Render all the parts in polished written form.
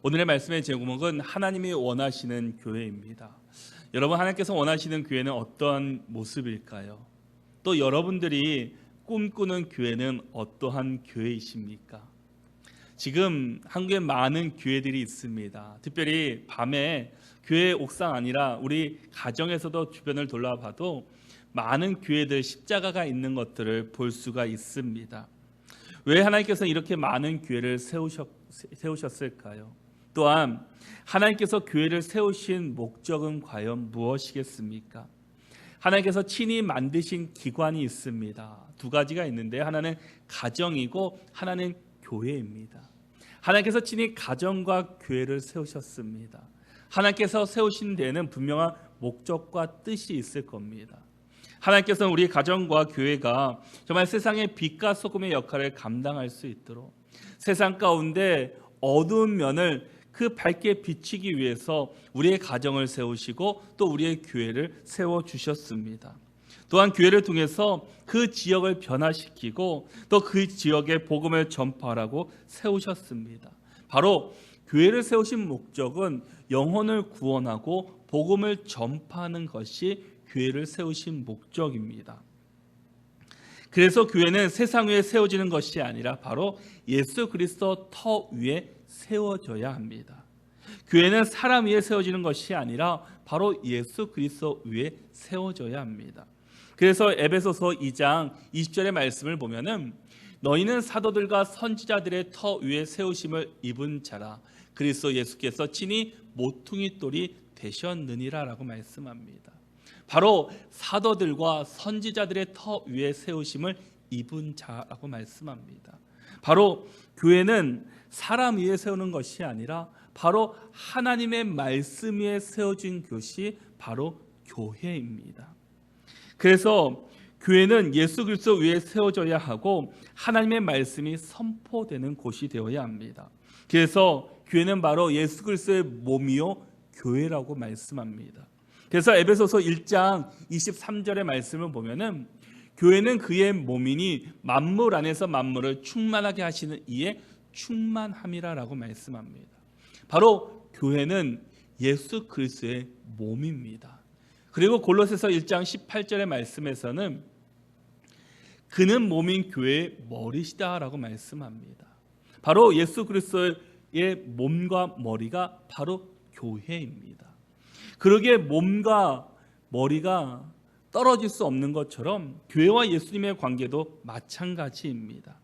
오늘의 말씀의 제목은 하나님이 원하시는 교회입니다. 여러분, 하나님께서 원하시는 교회는 어떠한 모습일까요? 또 여러분들이 꿈꾸는 교회는 어떠한 교회이십니까? 지금 한국에 많은 교회들이 있습니다. 특별히 밤에 교회 옥상 아니라 우리 가정에서도 주변을 돌아봐도 많은 교회들 십자가가 있는 것들을 볼 수가 있습니다. 왜 하나님께서 이렇게 많은 교회를 세우셨을까요? 또한 하나님께서 교회를 세우신 목적은 과연 무엇이겠습니까? 하나님께서 친히 만드신 기관이 있습니다. 두 가지가 있는데 하나는 가정이고 하나는 교회입니다. 하나님께서 친히 가정과 교회를 세우셨습니다. 하나님께서 세우신 데에는 분명한 목적과 뜻이 있을 겁니다. 하나님께서는 우리 가정과 교회가 정말 세상의 빛과 소금의 역할을 감당할 수 있도록 세상 가운데 어두운 면을 밝게 비추기 위해서 우리의 가정을 세우시고 또 우리의 교회를 세워주셨습니다. 또한 교회를 통해서 그 지역을 변화시키고 또 그 지역에 복음을 전파하라고 세우셨습니다. 바로 교회를 세우신 목적은 영혼을 구원하고 복음을 전파하는 것이 교회를 세우신 목적입니다. 그래서 교회는 세상 위에 세워지는 것이 아니라 바로 예수 그리스도 터 위에 세워져야 합니다. 교회는 사람 위에 세워지는 것이 아니라 바로 예수 그리스도 위에 세워져야 합니다. 그래서 에베소서 2장 20절의 말씀을 보면은 너희는 사도들과 선지자들의 터 위에 세우심을 입은 자라 그리스도 예수께서 친히 모퉁이 돌이 되셨느니라라고 말씀합니다. 바로 사도들과 선지자들의 터 위에 세우심을 입은 자라고 말씀합니다. 바로 교회는 사람 위에 세우는 것이 아니라 바로 하나님의 말씀 위에 세워진 것이 바로 교회입니다. 그래서 교회는 예수 그리스도 위에 세워져야 하고 하나님의 말씀이 선포되는 곳이 되어야 합니다. 그래서 교회는 바로 예수 그리스도의 몸이요 교회라고 말씀합니다. 그래서 에베소서 1장 23절의 말씀을 보면은 교회는 그의 몸이니 만물 안에서 만물을 충만하게 하시는 이의 충만함이라라고 말씀합니다. 바로 교회는 예수 그리스도의 몸입니다. 그리고 골로새서 1장 18절의 말씀에서는 그는 몸인 교회의 머리시다라고 말씀합니다. 바로 예수 그리스도의 몸과 머리가 바로 교회입니다. 그러기에 몸과 머리가 떨어질 수 없는 것처럼 교회와 예수님의 관계도 마찬가지입니다.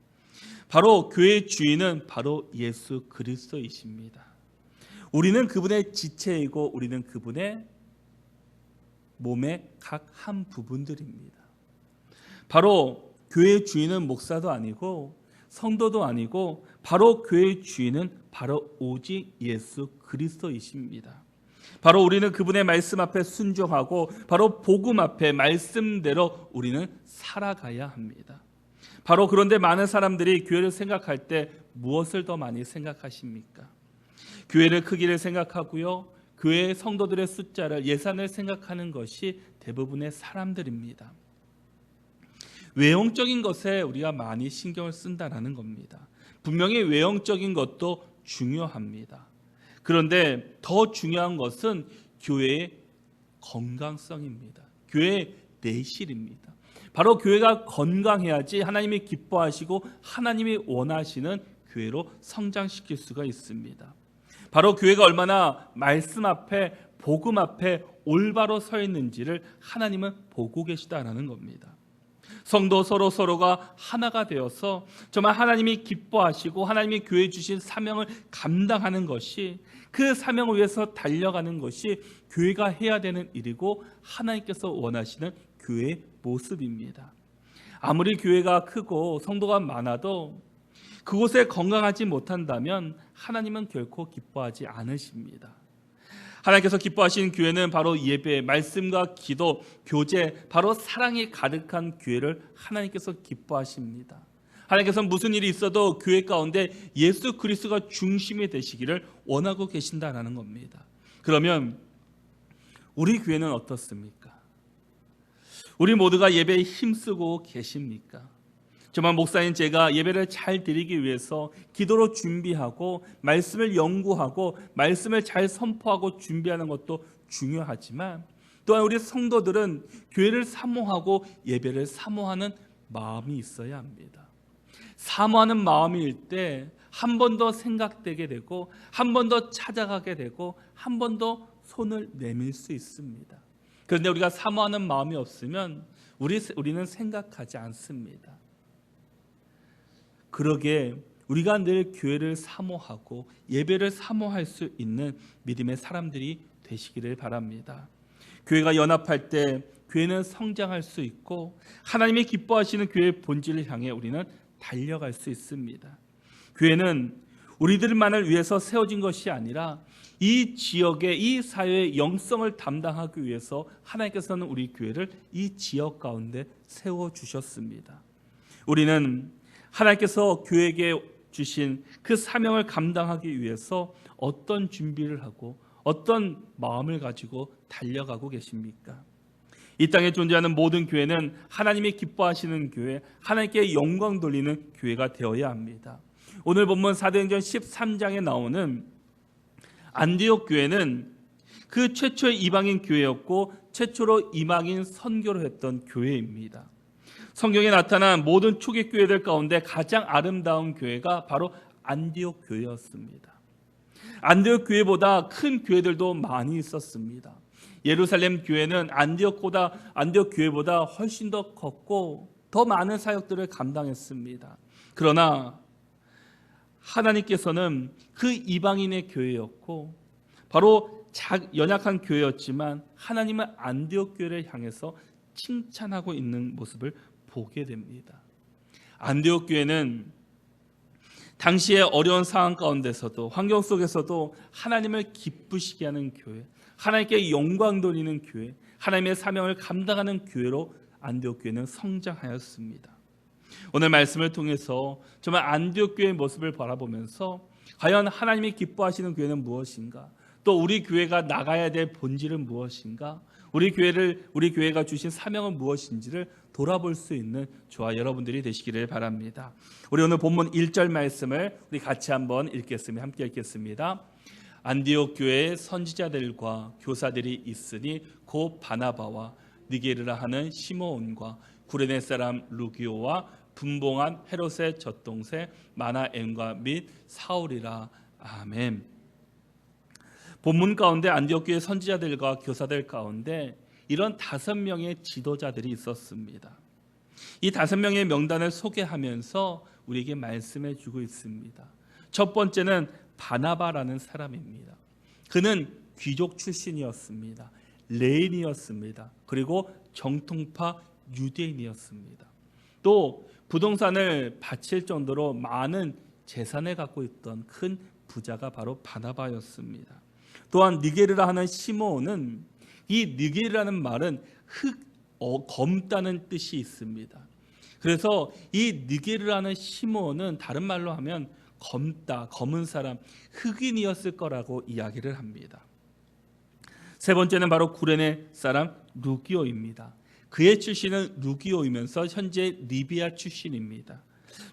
바로 교회의 주인은 바로 예수 그리스도이십니다. 우리는 그분의 지체이고 우리는 그분의 몸의 각 한 부분들입니다. 바로 교회의 주인은 목사도 아니고 성도도 아니고 바로 교회의 주인은 바로 오직 예수 그리스도이십니다. 바로 우리는 그분의 말씀 앞에 순종하고 바로 복음 앞에 말씀대로 우리는 살아가야 합니다. 바로 그런데 많은 사람들이 교회를 생각할 때 무엇을 더 많이 생각하십니까? 교회의 크기를 생각하고요. 교회의 성도들의 숫자를 예산을 생각하는 것이 대부분의 사람들입니다. 외형적인 것에 우리가 많이 신경을 쓴다라는 겁니다. 분명히 외형적인 것도 중요합니다. 그런데 더 중요한 것은 교회의 건강성입니다. 교회의 내실입니다. 바로 교회가 건강해야지 하나님이 기뻐하시고 하나님이 원하시는 교회로 성장시킬 수가 있습니다. 바로 교회가 얼마나 말씀 앞에 복음 앞에 올바로 서 있는지를 하나님은 보고 계시다라는 겁니다. 성도 서로가 하나가 되어서 정말 하나님이 기뻐하시고 하나님이 교회에 주신 사명을 감당하는 것이 그 사명을 위해서 달려가는 것이 교회가 해야 되는 일이고 하나님께서 원하시는 교회의 모습입니다. 아무리 교회가 크고 성도가 많아도 그곳에 건강하지 못한다면 하나님은 결코 기뻐하지 않으십니다. 하나님께서 기뻐하시는 교회는 바로 예배, 말씀과 기도, 교제, 바로 사랑이 가득한 교회를 하나님께서 기뻐하십니다. 하나님께서는 무슨 일이 있어도 교회 가운데 예수 그리스도가 중심이 되시기를 원하고 계신다라는 겁니다. 그러면 우리 교회는 어떻습니까? 우리 모두가 예배에 힘쓰고 계십니까? 정말 목사인 제가 예배를 잘 드리기 위해서 기도로 준비하고 말씀을 연구하고 말씀을 잘 선포하고 준비하는 것도 중요하지만 또한 우리 성도들은 교회를 사모하고 예배를 사모하는 마음이 있어야 합니다. 사모하는 마음일 때 한 번 더 생각되게 되고 한 번 더 찾아가게 되고 한 번 더 손을 내밀 수 있습니다. 그런데 우리가 사모하는 마음이 없으면 우리는 생각하지 않습니다. 그러기에 우리가 늘 교회를 사모하고 예배를 사모할 수 있는 믿음의 사람들이 되시기를 바랍니다. 교회가 연합할 때 교회는 성장할 수 있고 하나님이 기뻐하시는 교회의 본질을 향해 우리는 달려갈 수 있습니다. 교회는 우리들만을 위해서 세워진 것이 아니라 이 지역의 이 사회의 영성을 담당하기 위해서 하나님께서는 우리 교회를 이 지역 가운데 세워주셨습니다. 우리는 하나님께서 교회에게 주신 그 사명을 감당하기 위해서 어떤 준비를 하고 어떤 마음을 가지고 달려가고 계십니까? 이 땅에 존재하는 모든 교회는 하나님이 기뻐하시는 교회, 하나님께 영광 돌리는 교회가 되어야 합니다. 오늘 본문 사도행전 13장에 나오는 안디옥 교회는 그 최초의 이방인 교회였고 최초로 이방인 선교를 했던 교회입니다. 성경에 나타난 모든 초기 교회들 가운데 가장 아름다운 교회가 바로 안디옥 교회였습니다. 안디옥 교회보다 큰 교회들도 많이 있었습니다. 예루살렘 교회는 안디옥 교회보다 훨씬 더 컸고 더 많은 사역들을 감당했습니다. 그러나 하나님께서는 그 이방인의 교회였고 바로 연약한 교회였지만 하나님은 안디옥 교회를 향해서 칭찬하고 있는 모습을 보게 됩니다. 안디옥 교회는 당시의 어려운 상황 가운데서도 환경 속에서도 하나님을 기쁘시게 하는 교회, 하나님께 영광 돌리는 교회, 하나님의 사명을 감당하는 교회로 안디옥 교회는 성장하였습니다. 오늘 말씀을 통해서 정말 안디옥 교회의 모습을 바라보면서 과연 하나님이 기뻐하시는 교회는 무엇인가? 또 우리 교회가 나가야 될 본질은 무엇인가? 우리 교회가 주신 사명은 무엇인지를 돌아볼 수 있는 저와 여러분들이 되시기를 바랍니다. 우리 오늘 본문 1절 말씀을 우리 같이 한번 읽겠습니다. 함께 읽겠습니다. 안디옥 교회에 선지자들과 교사들이 있으니 곧 바나바와 니게르라 하는 시므온과 구레네 사람 루기오와 분봉한 헤롯의 젖동생 마나엠과 및 사울이라. 아멘. 본문 가운데 안디옥 교회 선지자들과 교사들 가운데 이런 5명의 지도자들이 있었습니다. 이 5명의 명단을 소개하면서 우리에게 말씀해 주고 있습니다. 첫 번째는 바나바라는 사람입니다. 그는 귀족 출신이었습니다. 레인이었습니다. 그리고 정통파 유대인이었습니다. 또 부동산을 바칠 정도로 많은 재산을 갖고 있던 큰 부자가 바로 바나바였습니다. 또한 니게르라 하는 시므온은 이 니게르라는 말은 검다는 뜻이 있습니다. 그래서 이 니게르라는 시므온은 다른 말로 하면 검다, 검은 사람, 흑인이었을 거라고 이야기를 합니다. 세 번째는 바로 구레네 사람 루기오입니다. 그의 출신은 루기오이면서 현재 리비아 출신입니다.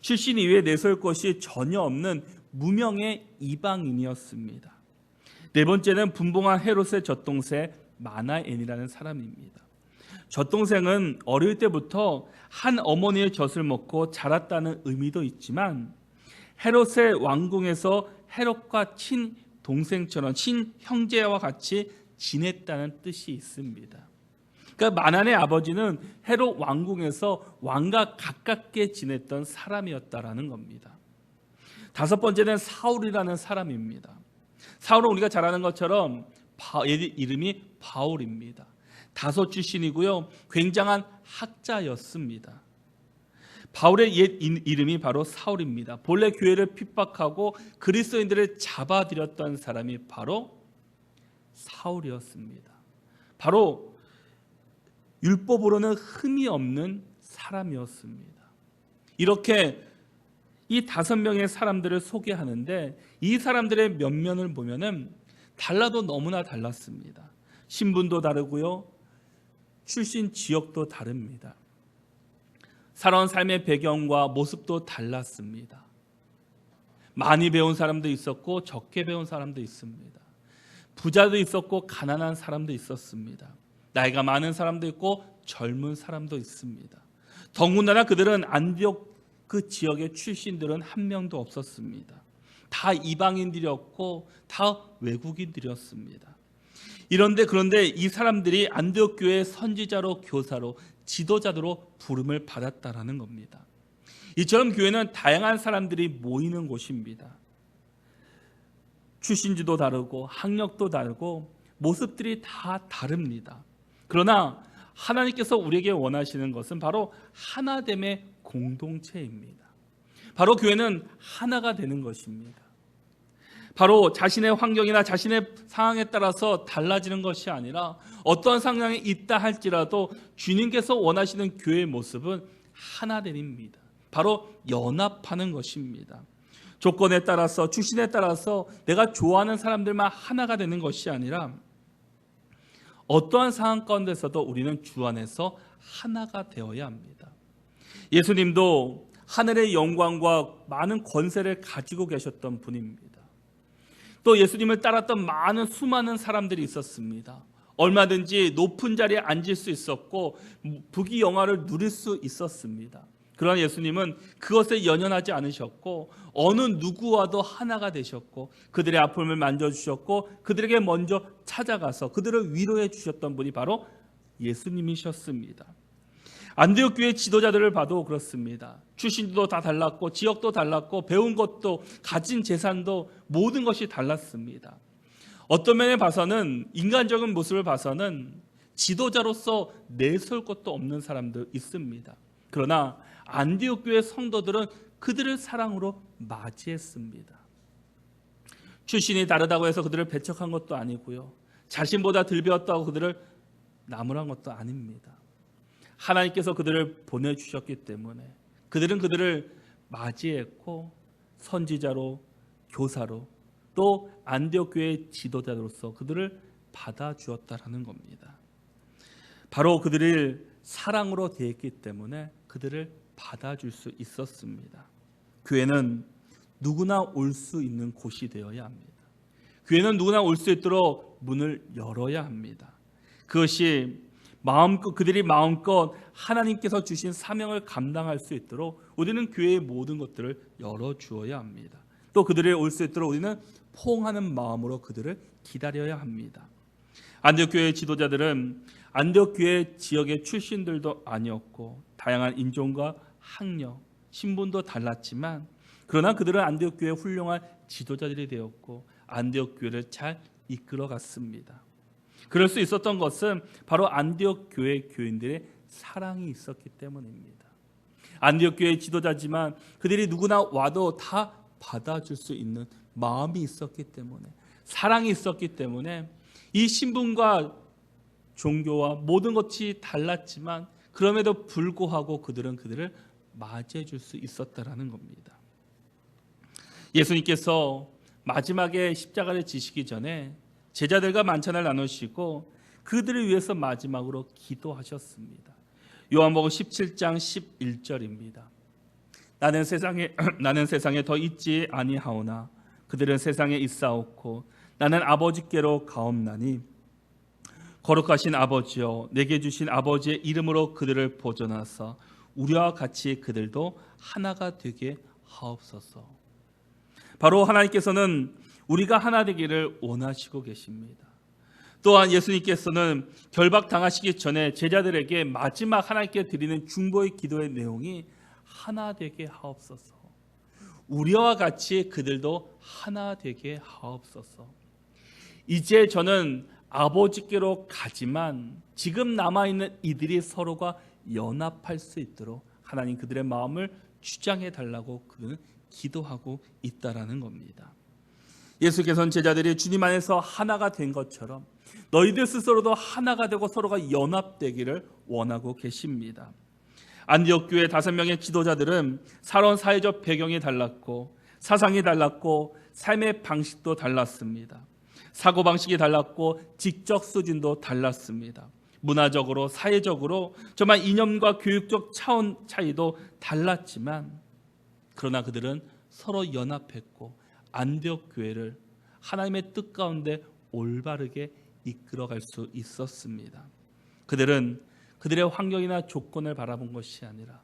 출신 이외에 내세울 것이 전혀 없는 무명의 이방인이었습니다. 네 번째는 분봉한 헤롯의 젖동생 마나엔이라는 사람입니다. 젖동생은 어릴 때부터 한 어머니의 젖을 먹고 자랐다는 의미도 있지만 헤롯의 왕궁에서 헤롯과 친동생처럼 친형제와 같이 지냈다는 뜻이 있습니다. 그러니까 마나의 아버지는 헤롯 왕궁에서 왕과 가깝게 지냈던 사람이었다라는 겁니다. 다섯 번째는 사울이라는 사람입니다. 사울은 우리가 잘 아는 것처럼 이름이 바울입니다. 다소 출신이고요. 굉장한 학자였습니다. 바울의 옛 이름이 바로 사울입니다. 본래 교회를 핍박하고 그리스도인들을 잡아들였던 사람이 바로 사울이었습니다. 바로 율법으로는 흠이 없는 사람이었습니다. 이렇게 이 5명의 사람들을 소개하는데 이 사람들의 면면을 보면은 달라도 너무나 달랐습니다. 신분도 다르고요. 출신 지역도 다릅니다. 살아온 삶의 배경과 모습도 달랐습니다. 많이 배운 사람도 있었고 적게 배운 사람도 있습니다. 부자도 있었고 가난한 사람도 있었습니다. 나이가 많은 사람도 있고 젊은 사람도 있습니다. 더군다나 그들은 안디옥 그 지역의 출신들은 한 명도 없었습니다. 다 이방인들이었고 다 외국인들이었습니다. 그런데 이 사람들이 안디옥 교회의 선지자로, 교사로, 지도자로 부름을 받았다라는 겁니다. 이처럼 교회는 다양한 사람들이 모이는 곳입니다. 출신지도 다르고 학력도 다르고 모습들이 다 다릅니다. 그러나 하나님께서 우리에게 원하시는 것은 바로 하나됨의 공동체입니다. 바로 교회는 하나가 되는 것입니다. 바로 자신의 환경이나 자신의 상황에 따라서 달라지는 것이 아니라 어떠한 상황에 있다 할지라도 주님께서 원하시는 교회의 모습은 하나됨입니다. 바로 연합하는 것입니다. 조건에 따라서, 출신에 따라서 내가 좋아하는 사람들만 하나가 되는 것이 아니라 어떠한 상황 가운데서도 우리는 주 안에서 하나가 되어야 합니다. 예수님도 하늘의 영광과 많은 권세를 가지고 계셨던 분입니다. 또 예수님을 따랐던 수많은 사람들이 있었습니다. 얼마든지 높은 자리에 앉을 수 있었고 부귀영화를 누릴 수 있었습니다. 그러나 예수님은 그것에 연연하지 않으셨고 어느 누구와도 하나가 되셨고 그들의 아픔을 만져주셨고 그들에게 먼저 찾아가서 그들을 위로해 주셨던 분이 바로 예수님이셨습니다. 안디옥 교회 지도자들을 봐도 그렇습니다. 출신도 다 달랐고 지역도 달랐고 배운 것도 가진 재산도 모든 것이 달랐습니다. 어떤 면에 봐서는 인간적인 모습을 봐서는 지도자로서 내세울 것도 없는 사람도 있습니다. 그러나 안디옥 교회 성도들은 그들을 사랑으로 맞이했습니다. 출신이 다르다고 해서 그들을 배척한 것도 아니고요. 자신보다 덜 배웠다고 그들을 나무란 것도 아닙니다. 하나님께서 그들을 보내주셨기 때문에 그들은 그들을 맞이했고 선지자로, 교사로, 또 안디옥 교회의 지도자로서 그들을 받아주었다라는 겁니다. 바로 그들을 사랑으로 대했기 때문에 그들을 받아줄 수 있었습니다. 교회는 누구나 올 수 있는 곳이 되어야 합니다. 교회는 누구나 올 수 있도록 문을 열어야 합니다. 그것이 그들이 마음껏 하나님께서 주신 사명을 감당할 수 있도록 우리는 교회의 모든 것들을 열어주어야 합니다. 또 그들이 올 수 있도록 우리는 포옹하는 마음으로 그들을 기다려야 합니다. 안디옥 교회의 지도자들은 안디옥 교회 지역의 출신들도 아니었고 다양한 인종과 학력, 신분도 달랐지만 그러나 그들은 안디옥 교회의 훌륭한 지도자들이 되었고 안디옥 교회를 잘 이끌어갔습니다. 그럴 수 있었던 것은 바로 안디옥 교회 교인들의 사랑이 있었기 때문입니다. 안디옥 교회의 지도자지만 그들이 누구나 와도 다 받아줄 수 있는 마음이 있었기 때문에, 사랑이 있었기 때문에 이 신분과 종교와 모든 것이 달랐지만 그럼에도 불구하고 그들을 맞이해 줄 수 있었다라는 겁니다. 예수님께서 마지막에 십자가를 지시기 전에 제자들과 만찬을 나누시고 그들을 위해서 마지막으로 기도하셨습니다. 요한복음 17장 11절입니다. 나는 세상에 더 있지 아니하오나 그들은 세상에 있사옵고 나는 아버지께로 가옵나니 거룩하신 아버지여 내게 주신 아버지의 이름으로 그들을 보존하사 우리와 같이 그들도 하나가 되게 하옵소서. 바로 하나님께서는 우리가 하나 되기를 원하시고 계십니다. 또한 예수님께서는 결박당하시기 전에 제자들에게 마지막 하나님께 드리는 중보의 기도의 내용이 하나 되게 하옵소서. 우리와 같이 그들도 하나 되게 하옵소서. 이제 저는 아버지께로 가지만 지금 남아있는 이들이 서로가 연합할 수 있도록 하나님 그들의 마음을 주장해 달라고 그들은 기도하고 있다라는 겁니다. 예수께서는 제자들이 주님 안에서 하나가 된 것처럼 너희들 스스로도 하나가 되고 서로가 연합되기를 원하고 계십니다. 안디옥 교회 5명의 지도자들은 살아온 사회적 배경이 달랐고 사상이 달랐고 삶의 방식도 달랐습니다. 사고방식이 달랐고 지적 수준도 달랐습니다. 문화적으로, 사회적으로 정말 이념과 교육적 차원 차이도 달랐지만 그러나 그들은 서로 연합했고 안디옥 교회를 하나님의 뜻 가운데 올바르게 이끌어갈 수 있었습니다. 그들은 그들의 환경이나 조건을 바라본 것이 아니라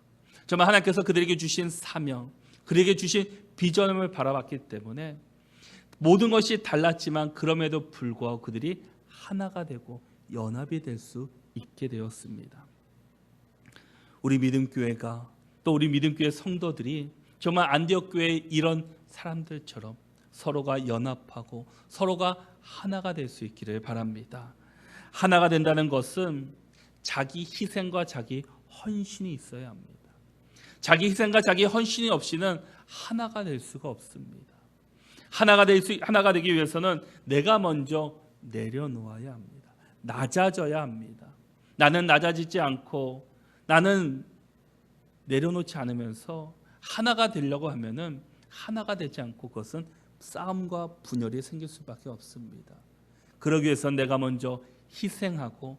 정말 하나님께서 그들에게 주신 사명, 그들에게 주신 비전을 바라봤기 때문에 모든 것이 달랐지만 그럼에도 불구하고 그들이 하나가 되고 연합이 될 수 있게 되었습니다. 우리 믿음교회가 또 우리 믿음교회 성도들이 정말 안디옥 교회의 이런 사람들처럼 서로가 연합하고 서로가 하나가 될 수 있기를 바랍니다. 하나가 된다는 것은 자기 희생과 자기 헌신이 있어야 합니다. 자기 희생과 자기 헌신이 없이는 하나가 될 수가 없습니다. 하나가 되기 위해서는 내가 먼저 내려놓아야 합니다. 낮아져야 합니다. 나는 낮아지지 않고 나는 내려놓지 않으면서 하나가 되려고 하면은 하나가 되지 않고 그것은 싸움과 분열이 생길 수밖에 없습니다. 그러기 위해서는 내가 먼저 희생하고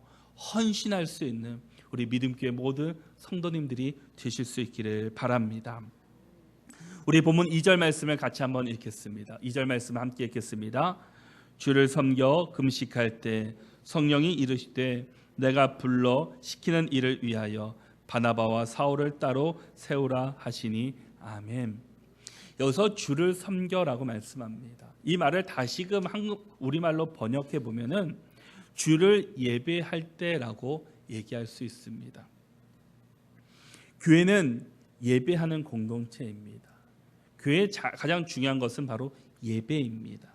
헌신할 수 있는 우리 믿음교회 모든 성도님들이 되실 수 있기를 바랍니다. 우리 본문 2절 말씀을 같이 한번 읽겠습니다. 2절 말씀 함께 읽겠습니다. 주를 섬겨 금식할 때 성령이 이르시되 내가 불러 시키는 일을 위하여 바나바와 사울을 따로 세우라 하시니 아멘. 여기서 주를 섬겨라고 말씀합니다. 이 말을 다시금 우리말로 번역해 보면은 주를 예배할 때라고 얘기할 수 있습니다. 교회는 예배하는 공동체입니다. 교회의 가장 중요한 것은 바로 예배입니다.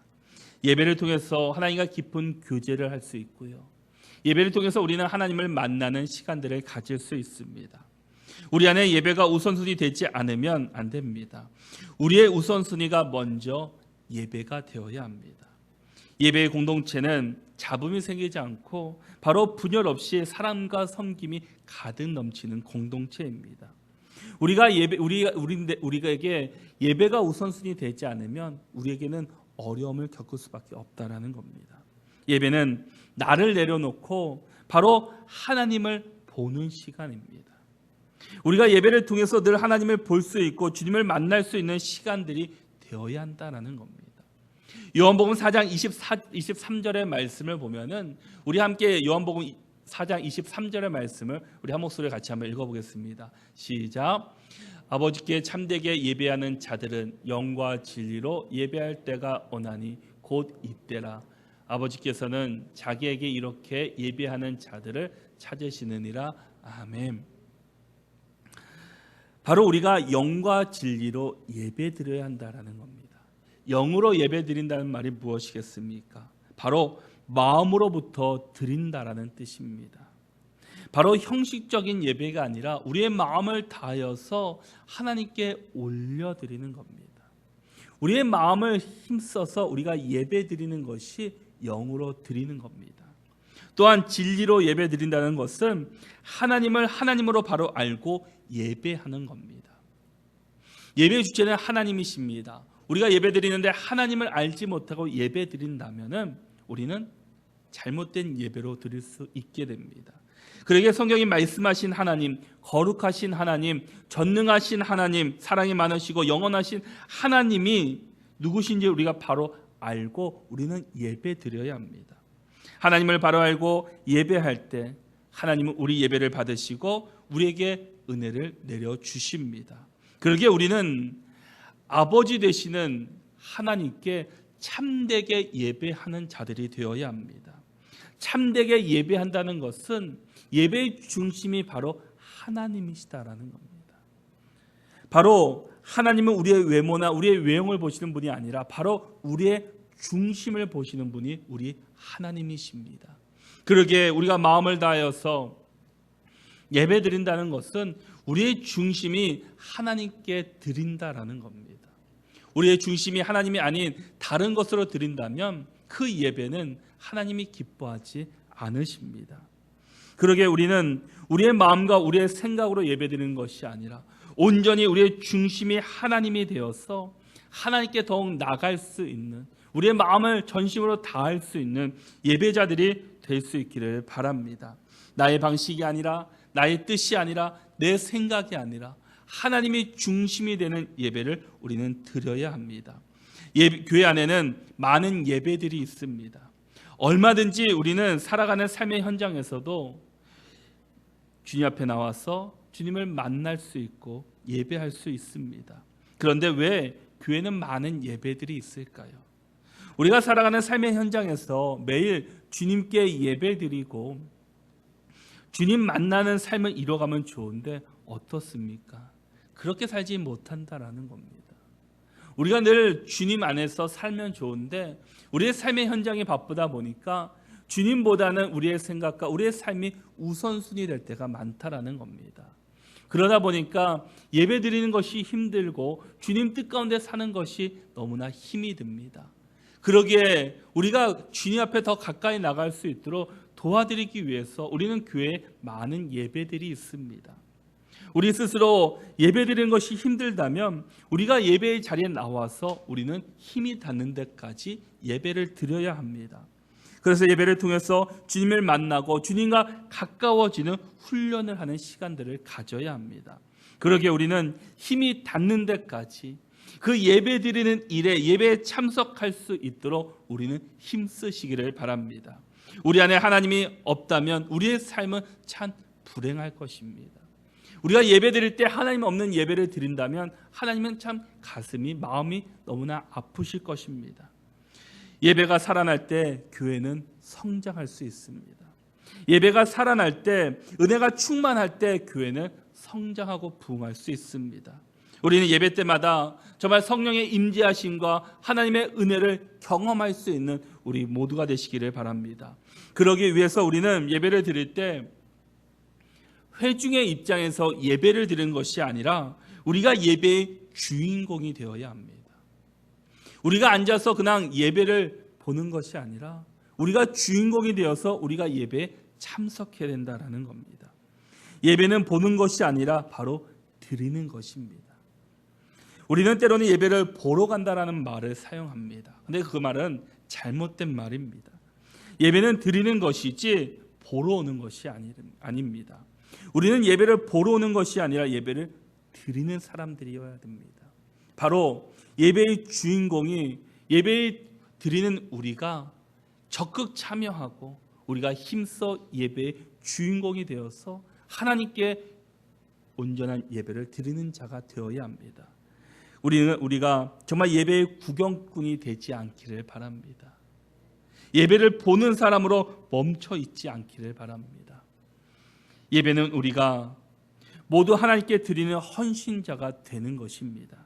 예배를 통해서 하나님과 깊은 교제를 할 수 있고요. 예배를 통해서 우리는 하나님을 만나는 시간들을 가질 수 있습니다. 우리 안에 예배가 우선순위 되지 않으면 안 됩니다. 우리의 우선순위가 먼저 예배가 되어야 합니다. 예배의 공동체는 잡음이 생기지 않고 바로 분열 없이 사랑과 섬김이 가득 넘치는 공동체입니다. 우리에게 예배가 우선순위 되지 않으면 우리에게는 어려움을 겪을 수밖에 없다라는 겁니다. 예배는 나를 내려놓고 바로 하나님을 보는 시간입니다. 우리가 예배를 통해서 늘 하나님을 볼 수 있고 주님을 만날 수 있는 시간들이 되어야 한다는 겁니다. 요한복음 4장 23절의 말씀을 보면은 우리 함께 요한복음 4장 23절의 말씀을 우리 한 목소리 같이 한번 읽어보겠습니다. 시작. 아버지께 참되게 예배하는 자들은 영과 진리로 예배할 때가 오나니 곧 이때라. 아버지께서는 자기에게 이렇게 예배하는 자들을 찾으시느니라. 아멘. 바로 우리가 영과 진리로 예배드려야 한다는 겁니다. 영으로 예배드린다는 말이 무엇이겠습니까? 바로 마음으로부터 드린다라는 뜻입니다. 바로 형식적인 예배가 아니라 우리의 마음을 다하여서 하나님께 올려드리는 겁니다. 우리의 마음을 힘써서 우리가 예배드리는 것이 영으로 드리는 겁니다. 또한 진리로 예배드린다는 것은 하나님을 하나님으로 바로 알고 예배하는 겁니다. 예배의 주체는 하나님이십니다. 우리가 예배드리는데 하나님을 알지 못하고 예배드린다면은 우리는 잘못된 예배로 드릴 수 있게 됩니다. 그러기에 성경이 말씀하신 하나님, 거룩하신 하나님, 전능하신 하나님, 사랑이 많으시고 영원하신 하나님이 누구신지 우리가 바로 알고 우리는 예배드려야 합니다. 하나님을 바로 알고 예배할 때 하나님은 우리 예배를 받으시고 우리에게 은혜를 내려주십니다. 그러기에 우리는 아버지 되시는 하나님께 참되게 예배하는 자들이 되어야 합니다. 참되게 예배한다는 것은 예배의 중심이 바로 하나님이시다라는 겁니다. 바로 하나님은 우리의 외모나 우리의 외형을 보시는 분이 아니라 바로 우리의 중심을 보시는 분이 우리 하나님이십니다. 그러기에 우리가 마음을 다하여서 예배드린다는 것은 우리의 중심이 하나님께 드린다라는 겁니다. 우리의 중심이 하나님이 아닌 다른 것으로 드린다면 그 예배는 하나님이 기뻐하지 않으십니다. 그러기에 우리는 우리의 마음과 우리의 생각으로 예배드리는 것이 아니라 온전히 우리의 중심이 하나님이 되어서 하나님께 더욱 나갈 수 있는 우리의 마음을 전심으로 다할 수 있는 예배자들이 될 수 있기를 바랍니다. 나의 방식이 아니라, 나의 뜻이 아니라, 내 생각이 아니라 하나님이 중심이 되는 예배를 우리는 드려야 합니다. 교회 안에는 많은 예배들이 있습니다. 얼마든지 우리는 살아가는 삶의 현장에서도 주님 앞에 나와서 주님을 만날 수 있고 예배할 수 있습니다. 그런데 왜 교회는 많은 예배들이 있을까요? 우리가 살아가는 삶의 현장에서 매일 주님께 예배드리고 주님 만나는 삶을 이뤄가면 좋은데 어떻습니까? 그렇게 살지 못한다라는 겁니다. 우리가 늘 주님 안에서 살면 좋은데 우리의 삶의 현장이 바쁘다 보니까 주님보다는 우리의 생각과 우리의 삶이 우선순위 될 때가 많다라는 겁니다. 그러다 보니까 예배 드리는 것이 힘들고 주님 뜻 가운데 사는 것이 너무나 힘이 듭니다. 그러기에 우리가 주님 앞에 더 가까이 나갈 수 있도록 도와드리기 위해서 우리는 교회에 많은 예배들이 있습니다. 우리 스스로 예배 드리는 것이 힘들다면 우리가 예배의 자리에 나와서 우리는 힘이 닿는 데까지 예배를 드려야 합니다. 그래서 예배를 통해서 주님을 만나고 주님과 가까워지는 훈련을 하는 시간들을 가져야 합니다. 그러기에 우리는 힘이 닿는 데까지 그 예배 드리는 일에 예배에 참석할 수 있도록 우리는 힘쓰시기를 바랍니다. 우리 안에 하나님이 없다면 우리의 삶은 참 불행할 것입니다. 우리가 예배 드릴 때 하나님 없는 예배를 드린다면 하나님은 참 가슴이 마음이 너무나 아프실 것입니다. 예배가 살아날 때 교회는 성장할 수 있습니다. 예배가 살아날 때 은혜가 충만할 때 교회는 성장하고 부흥할 수 있습니다. 우리는 예배 때마다 정말 성령의 임재하심과 하나님의 은혜를 경험할 수 있는 우리 모두가 되시기를 바랍니다. 그러기 위해서 우리는 예배를 드릴 때 회중의 입장에서 예배를 드리는 것이 아니라 우리가 예배의 주인공이 되어야 합니다. 우리가 앉아서 그냥 예배를 보는 것이 아니라 우리가 주인공이 되어서 우리가 예배에 참석해야 된다는 겁니다. 예배는 보는 것이 아니라 바로 드리는 것입니다. 우리는 때로는 예배를 보러 간다라는 말을 사용합니다. 그런데 그 말은 잘못된 말입니다. 예배는 드리는 것이지 보러 오는 것이 아닙니다. 우리는 예배를 보러 오는 것이 아니라 예배를 드리는 사람들이어야 됩니다. 바로 예배의 주인공이 예배에 드리는 우리가 적극 참여하고 우리가 힘써 예배의 주인공이 되어서 하나님께 온전한 예배를 드리는 자가 되어야 합니다. 우리가 정말 예배의 구경꾼이 되지 않기를 바랍니다. 예배를 보는 사람으로 멈춰 있지 않기를 바랍니다. 예배는 우리가 모두 하나님께 드리는 헌신자가 되는 것입니다.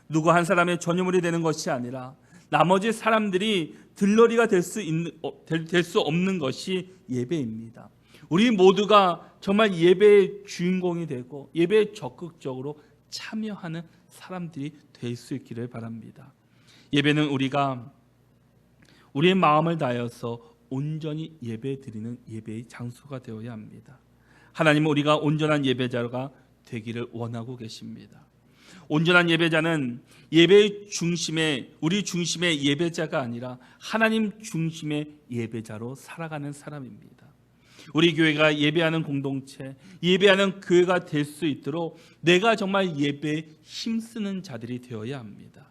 누구 한 사람의 전유물이 되는 것이 아니라 나머지 사람들이 들러리가 될 수 없는 것이 예배입니다. 우리 모두가 정말 예배의 주인공이 되고 예배에 적극적으로 참여하는 사람들이 될 수 있기를 바랍니다. 예배는 우리가 우리의 마음을 다하여서 온전히 예배 드리는 예배의 장소가 되어야 합니다. 하나님은 우리가 온전한 예배자가 되기를 원하고 계십니다. 온전한 예배자는 예배의 중심에 우리 중심의 예배자가 아니라 하나님 중심의 예배자로 살아가는 사람입니다. 우리 교회가 예배하는 공동체, 예배하는 교회가 될 수 있도록 내가 정말 예배에 힘쓰는 자들이 되어야 합니다.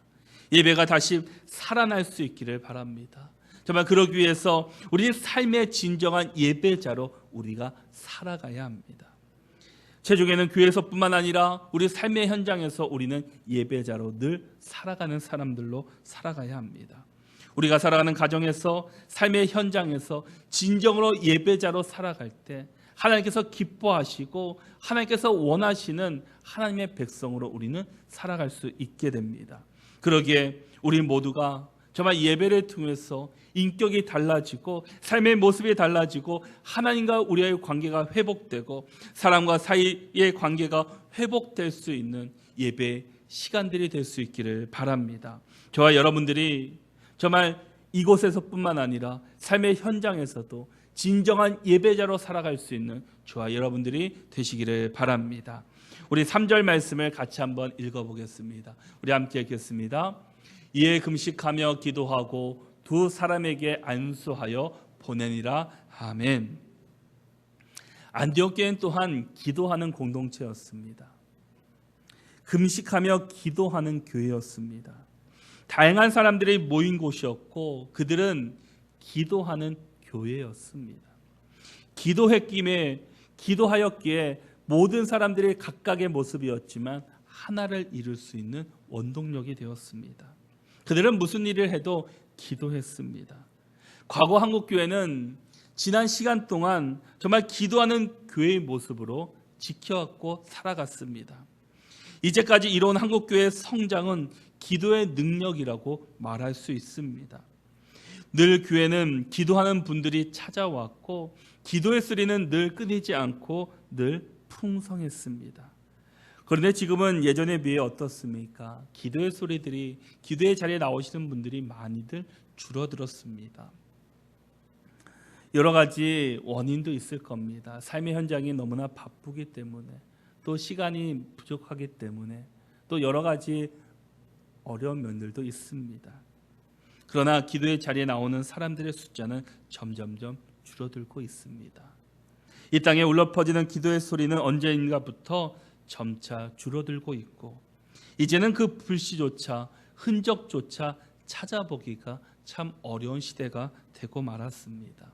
예배가 다시 살아날 수 있기를 바랍니다. 정말 그러기 위해서 우리 삶의 진정한 예배자로 우리가 살아가야 합니다. 최종에는 교회에서뿐만 아니라 우리 삶의 현장에서 우리는 예배자로 늘 살아가는 사람들로 살아가야 합니다. 우리가 살아가는 가정에서 삶의 현장에서 진정으로 예배자로 살아갈 때 하나님께서 기뻐하시고 하나님께서 원하시는 하나님의 백성으로 우리는 살아갈 수 있게 됩니다. 그러기에 우리 모두가 정말 예배를 통해서 인격이 달라지고 삶의 모습이 달라지고 하나님과 우리의 관계가 회복되고 사람과 사이의 관계가 회복될 수 있는 예배 시간들이 될 수 있기를 바랍니다. 저와 여러분들이 정말 이곳에서뿐만 아니라 삶의 현장에서도 진정한 예배자로 살아갈 수 있는 저와 여러분들이 되시기를 바랍니다. 우리 3절 말씀을 같이 한번 읽어보겠습니다. 우리 함께 읽겠습니다. 이에 금식하며 기도하고 두 사람에게 안수하여 보내니라. 아멘. 안디옥 교회는 또한 기도하는 공동체였습니다. 금식하며 기도하는 교회였습니다. 다양한 사람들이 모인 곳이었고 그들은 기도하는 교회였습니다. 기도하였기에 모든 사람들이 각각의 모습이었지만 하나를 이룰 수 있는 원동력이 되었습니다. 그들은 무슨 일을 해도 기도했습니다. 과거 한국 교회는 지난 시간 동안 정말 기도하는 교회의 모습으로 지켜왔고 살아갔습니다. 이제까지 이뤄온 한국 교회의 성장은 기도의 능력이라고 말할 수 있습니다. 늘 교회는 기도하는 분들이 찾아왔고 기도의 소리는 늘 끊이지 않고 늘 풍성했습니다. 그런데 지금은 예전에 비해 어떻습니까? 기도의 소리들이, 기도의 자리에 나오시는 분들이 많이들 줄어들었습니다. 여러 가지 원인도 있을 겁니다. 삶의 현장이 너무나 바쁘기 때문에, 또 시간이 부족하기 때문에, 또 여러 가지 어려운 면들도 있습니다. 그러나 기도의 자리에 나오는 사람들의 숫자는 점점점 줄어들고 있습니다. 이 땅에 울려 퍼지는 기도의 소리는 언제인가부터 점차 줄어들고 있고 이제는 그 불씨조차 흔적조차 찾아보기가 참 어려운 시대가 되고 말았습니다.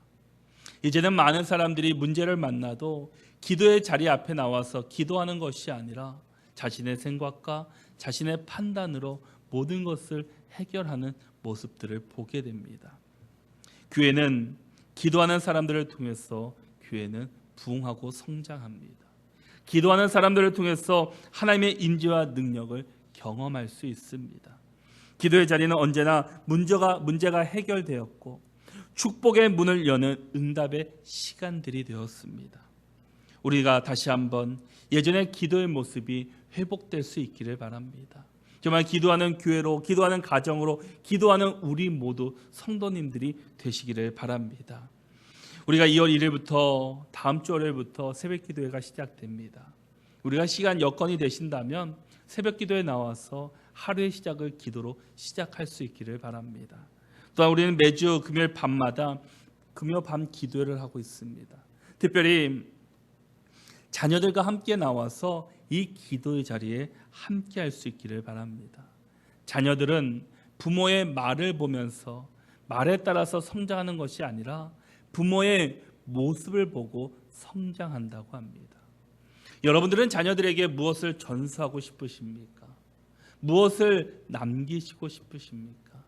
이제는 많은 사람들이 문제를 만나도 기도의 자리 앞에 나와서 기도하는 것이 아니라 자신의 생각과 자신의 판단으로 모든 것을 해결하는 모습들을 보게 됩니다. 교회는 기도하는 사람들을 통해서 교회는 부흥하고 성장합니다. 기도하는 사람들을 통해서 하나님의 임재와 능력을 경험할 수 있습니다. 기도의 자리는 언제나 문제가 해결되었고 축복의 문을 여는 응답의 시간들이 되었습니다. 우리가 다시 한번 예전의 기도의 모습이 회복될 수 있기를 바랍니다. 정말 기도하는 교회로, 기도하는 가정으로, 기도하는 우리 모두 성도님들이 되시기를 바랍니다. 우리가 2월 1일부터 다음 주 월요일부터 새벽 기도회가 시작됩니다. 우리가 시간 여건이 되신다면 새벽 기도에 나와서 하루의 시작을 기도로 시작할 수 있기를 바랍니다. 또한 우리는 매주 금요일 밤마다 금요 밤 기도회를 하고 있습니다. 특별히 자녀들과 함께 나와서 이 기도의 자리에 함께 할 수 있기를 바랍니다. 자녀들은 부모의 말을 보면서 말에 따라서 성장하는 것이 아니라 부모의 모습을 보고 성장한다고 합니다. 여러분들은 자녀들에게 무엇을 전수하고 싶으십니까? 무엇을 남기시고 싶으십니까?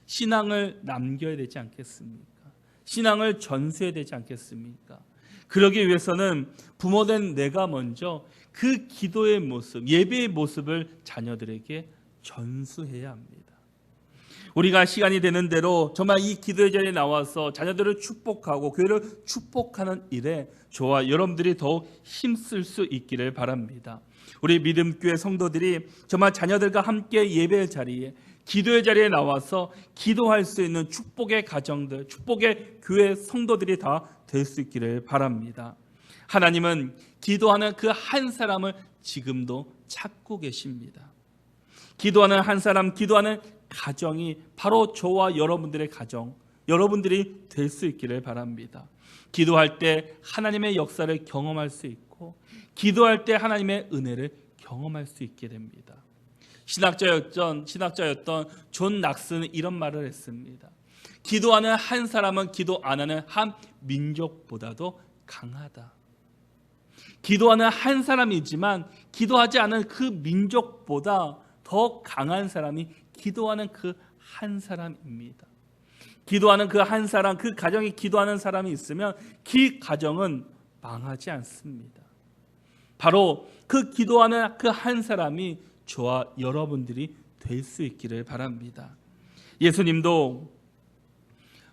신앙을 남겨야 되지 않겠습니까? 신앙을 전수해야 되지 않겠습니까? 그러기 위해서는 부모된 내가 먼저 그 기도의 모습, 예배의 모습을 자녀들에게 전수해야 합니다. 우리가 시간이 되는 대로 정말 이 기도의 자리에 나와서 자녀들을 축복하고 교회를 축복하는 일에 저와 여러분들이 더욱 힘쓸 수 있기를 바랍니다. 우리 믿음교회 성도들이 정말 자녀들과 함께 예배의 자리에, 기도의 자리에 나와서 기도할 수 있는 축복의 가정들, 축복의 교회 성도들이 다 될 수 있기를 바랍니다. 하나님은 기도하는 그 한 사람을 지금도 찾고 계십니다. 기도하는 한 사람, 기도하는 가정이 바로 저와 여러분들의 가정, 여러분들이 될 수 있기를 바랍니다. 기도할 때 하나님의 역사를 경험할 수 있고 기도할 때 하나님의 은혜를 경험할 수 있게 됩니다. 신학자였던 존 낙스는 이런 말을 했습니다. 기도하는 한 사람은 기도 안 하는 한 민족보다도 강하다. 기도하는 한 사람이지만 기도하지 않은 그 민족보다 더 강한 사람이 기도하는 그 한 사람입니다. 기도하는 그 한 사람, 그 가정에 기도하는 사람이 있으면 그 가정은 망하지 않습니다. 바로 그 기도하는 그 한 사람이 저와 여러분들이 될 수 있기를 바랍니다. 예수님도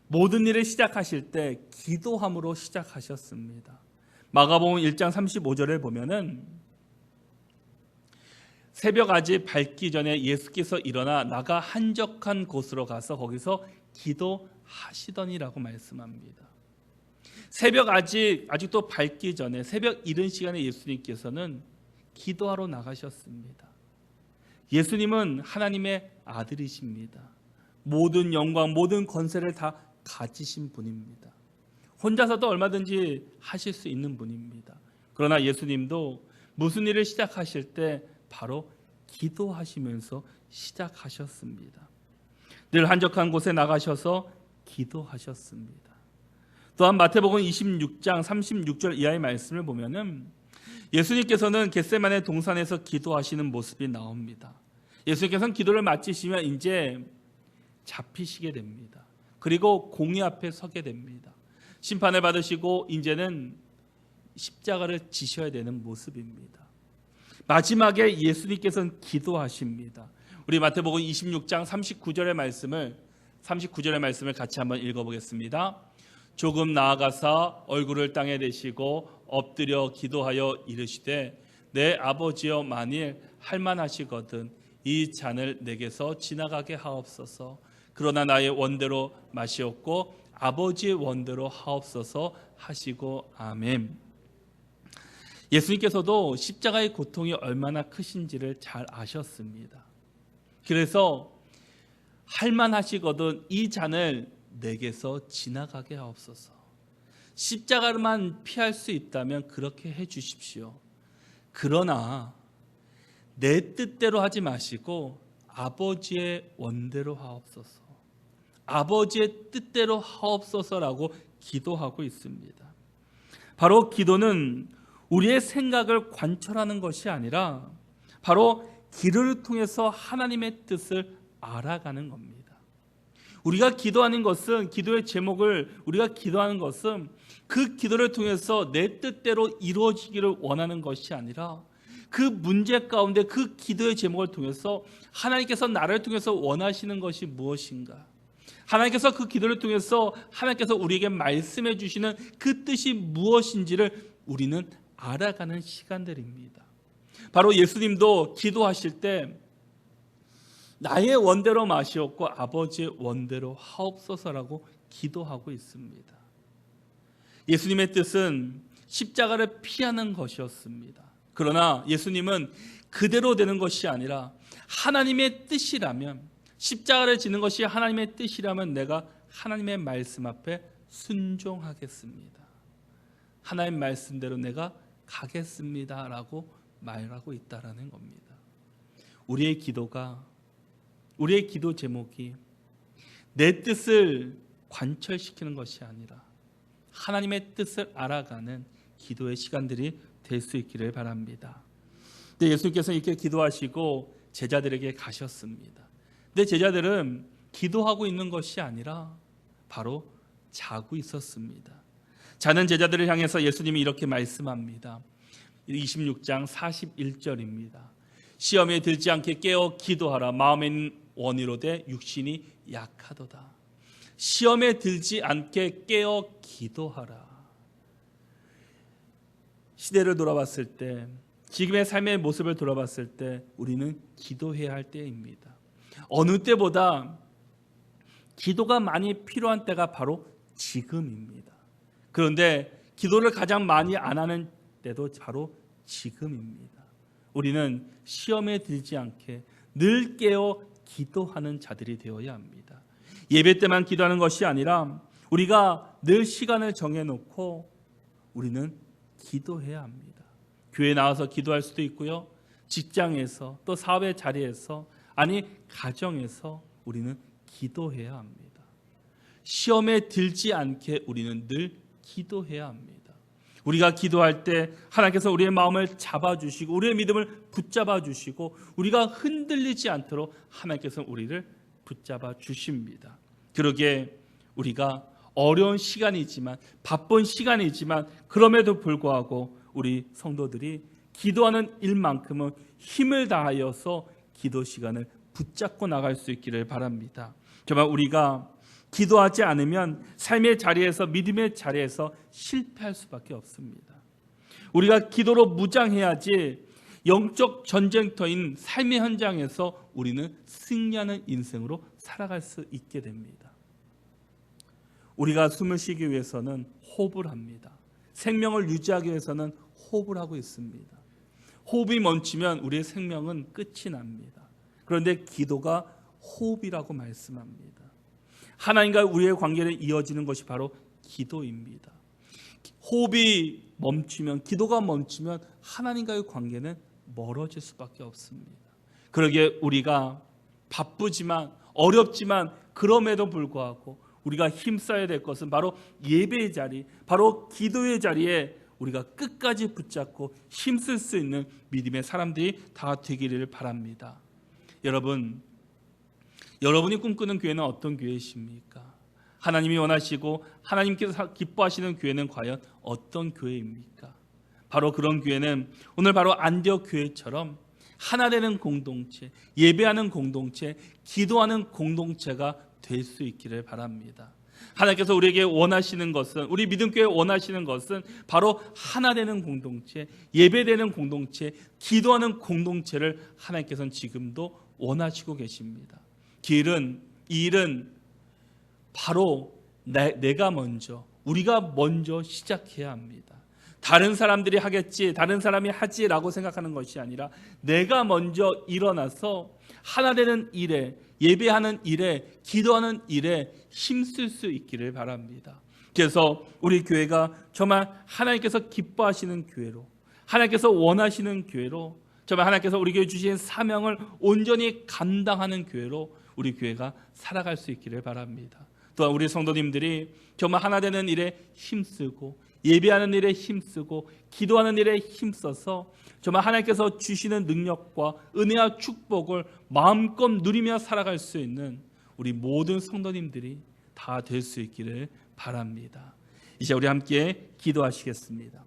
모든 일을 시작하실 때 기도함으로 시작하셨습니다. 마가복음 1장 35절을 보면은 새벽 아직 밝기 전에 예수께서 일어나 나가 한적한 곳으로 가서 거기서 기도하시더니라고 말씀합니다. 새벽 아직도 밝기 전에 새벽 이른 시간에 예수님께서는 기도하러 나가셨습니다. 예수님은 하나님의 아들이십니다. 모든 영광, 모든 권세를 다 가지신 분입니다. 혼자서도 얼마든지 하실 수 있는 분입니다. 그러나 예수님도 무슨 일을 시작하실 때 바로 기도하시면서 시작하셨습니다. 늘 한적한 곳에 나가셔서 기도하셨습니다. 또한 마태복음 26장 36절 이하의 말씀을 보면은 예수님께서는 겟세마네 동산에서 기도하시는 모습이 나옵니다. 예수님께서는 기도를 마치시면 이제 잡히시게 됩니다. 그리고 공의 앞에 서게 됩니다. 심판을 받으시고 이제는 십자가를 지셔야 되는 모습입니다. 마지막에 예수님께서는 기도하십니다. 우리 마태복음 26장 39절의 말씀을 같이 한번 읽어보겠습니다. 조금 나아가사 얼굴을 땅에 대시고 엎드려 기도하여 이르시되 내 아버지여 만일 할만하시거든 이 잔을 내게서 지나가게 하옵소서. 그러나 나의 원대로 마시옵고 아버지의 원대로 하옵소서 하시고 아멘. 예수님께서도 십자가의 고통이 얼마나 크신지를 잘 아셨습니다. 그래서 할만하시거든 이 잔을 내게서 지나가게 하옵소서. 십자가만 피할 수 있다면 그렇게 해 주십시오. 그러나 내 뜻대로 하지 마시고 아버지의 원대로 하옵소서. 아버지의 뜻대로 하옵소서라고 기도하고 있습니다. 바로 기도는 우리의 생각을 관철하는 것이 아니라 바로 기도를 통해서 하나님의 뜻을 알아가는 겁니다. 우리가 기도하는 것은 기도의 제목을 우리가 기도하는 것은 그 기도를 통해서 내 뜻대로 이루어지기를 원하는 것이 아니라 그 문제 가운데 그 기도의 제목을 통해서 하나님께서 나를 통해서 원하시는 것이 무엇인가? 하나님께서 그 기도를 통해서 하나님께서 우리에게 말씀해 주시는 그 뜻이 무엇인지를 우리는 알아가는 시간들입니다. 바로 예수님도 기도하실 때 나의 원대로 마시옵고 아버지의 원대로 하옵소서라고 기도하고 있습니다. 예수님의 뜻은 십자가를 피하는 것이었습니다. 그러나 예수님은 그대로 되는 것이 아니라 하나님의 뜻이라면, 십자가를 지는 것이 하나님의 뜻이라면 내가 하나님의 말씀 앞에 순종하겠습니다. 하나님 말씀대로 내가 가겠습니다 라고 말하고 있다라는 겁니다. 우리의 기도 제목이 내 뜻을 관철시키는 것이 아니라 하나님의 뜻을 알아가는 기도의 시간들이 될 수 있기를 바랍니다. 근데 예수님께서 이렇게 기도하시고 제자들에게 가셨습니다. 근데 제자들은 기도하고 있는 것이 아니라 바로 자고 있었습니다. 자는 제자들을 향해서 예수님이 이렇게 말씀합니다. 26장 41절입니다. 시험에 들지 않게 깨어 기도하라. 마음엔 원이로되 육신이 약하도다. 시험에 들지 않게 깨어 기도하라. 시대를 돌아봤을 때, 지금의 삶의 모습을 돌아봤을 때 우리는 기도해야 할 때입니다. 어느 때보다 기도가 많이 필요한 때가 바로 지금입니다. 그런데 기도를 가장 많이 안 하는 때도 바로 지금입니다. 우리는 시험에 들지 않게 늘 깨어 기도하는 자들이 되어야 합니다. 예배 때만 기도하는 것이 아니라 우리가 늘 시간을 정해놓고 우리는 기도해야 합니다. 교회에 나와서 기도할 수도 있고요. 직장에서 또 사업의 자리에서 아니 가정에서 우리는 기도해야 합니다. 시험에 들지 않게 우리는 늘 기도해야 합니다. 우리가 기도할 때 하나님께서 우리의 마음을 잡아주시고 우리의 믿음을 붙잡아 주시고 우리가 흔들리지 않도록 하나님께서 우리를 붙잡아 주십니다. 그러기에 우리가 어려운 시간이지만 바쁜 시간이지만 그럼에도 불구하고 우리 성도들이 기도하는 일만큼은 힘을 다하여서 기도 시간을 붙잡고 나갈 수 있기를 바랍니다. 정말 우리가 기도하지 않으면 삶의 자리에서 믿음의 자리에서 실패할 수밖에 없습니다. 우리가 기도로 무장해야지 영적 전쟁터인 삶의 현장에서 우리는 승리하는 인생으로 살아갈 수 있게 됩니다. 우리가 숨을 쉬기 위해서는 호흡을 합니다. 생명을 유지하기 위해서는 호흡을 하고 있습니다. 호흡이 멈추면 우리의 생명은 끝이 납니다. 그런데 기도가 호흡이라고 말씀합니다. 하나님과 우리의 관계를 이어지는 것이 바로 기도입니다. 호흡이 멈추면, 기도가 멈추면 하나님과의 관계는 멀어질 수밖에 없습니다. 그러기에 우리가 바쁘지만 어렵지만 그럼에도 불구하고 우리가 힘써야 될 것은 바로 예배의 자리, 바로 기도의 자리에 우리가 끝까지 붙잡고 힘쓸 수 있는 믿음의 사람들이 다 되기를 바랍니다. 여러분이 꿈꾸는 교회는 어떤 교회이십니까? 하나님이 원하시고 하나님께서 기뻐하시는 교회는 과연 어떤 교회입니까? 바로 그런 교회는 오늘 바로 안디옥 교회처럼 하나 되는 공동체, 예배하는 공동체, 기도하는 공동체가 될 수 있기를 바랍니다. 하나님께서 우리에게 원하시는 것은, 우리 믿음교회 원하시는 것은 바로 하나 되는 공동체, 예배되는 공동체, 기도하는 공동체를 하나님께서는 지금도 원하시고 계십니다. 이 일은 바로 내가 먼저, 우리가 먼저 시작해야 합니다. 다른 사람들이 하겠지, 다른 사람이 하지라고 생각하는 것이 아니라 내가 먼저 일어나서 하나 되는 일에, 예배하는 일에, 기도하는 일에 힘쓸 수 있기를 바랍니다. 그래서 우리 교회가 정말 하나님께서 기뻐하시는 교회로, 하나님께서 원하시는 교회로, 정말 하나님께서 우리 교회 주신 사명을 온전히 감당하는 교회로 우리 교회가 살아갈 수 있기를 바랍니다. 또한 우리 성도님들이 정말 하나 되는 일에 힘쓰고, 예배하는 일에 힘쓰고, 기도하는 일에 힘써서 정말 하나님께서 주시는 능력과 은혜와 축복을 마음껏 누리며 살아갈 수 있는 우리 모든 성도님들이 다 될 수 있기를 바랍니다. 이제 우리 함께 기도하시겠습니다.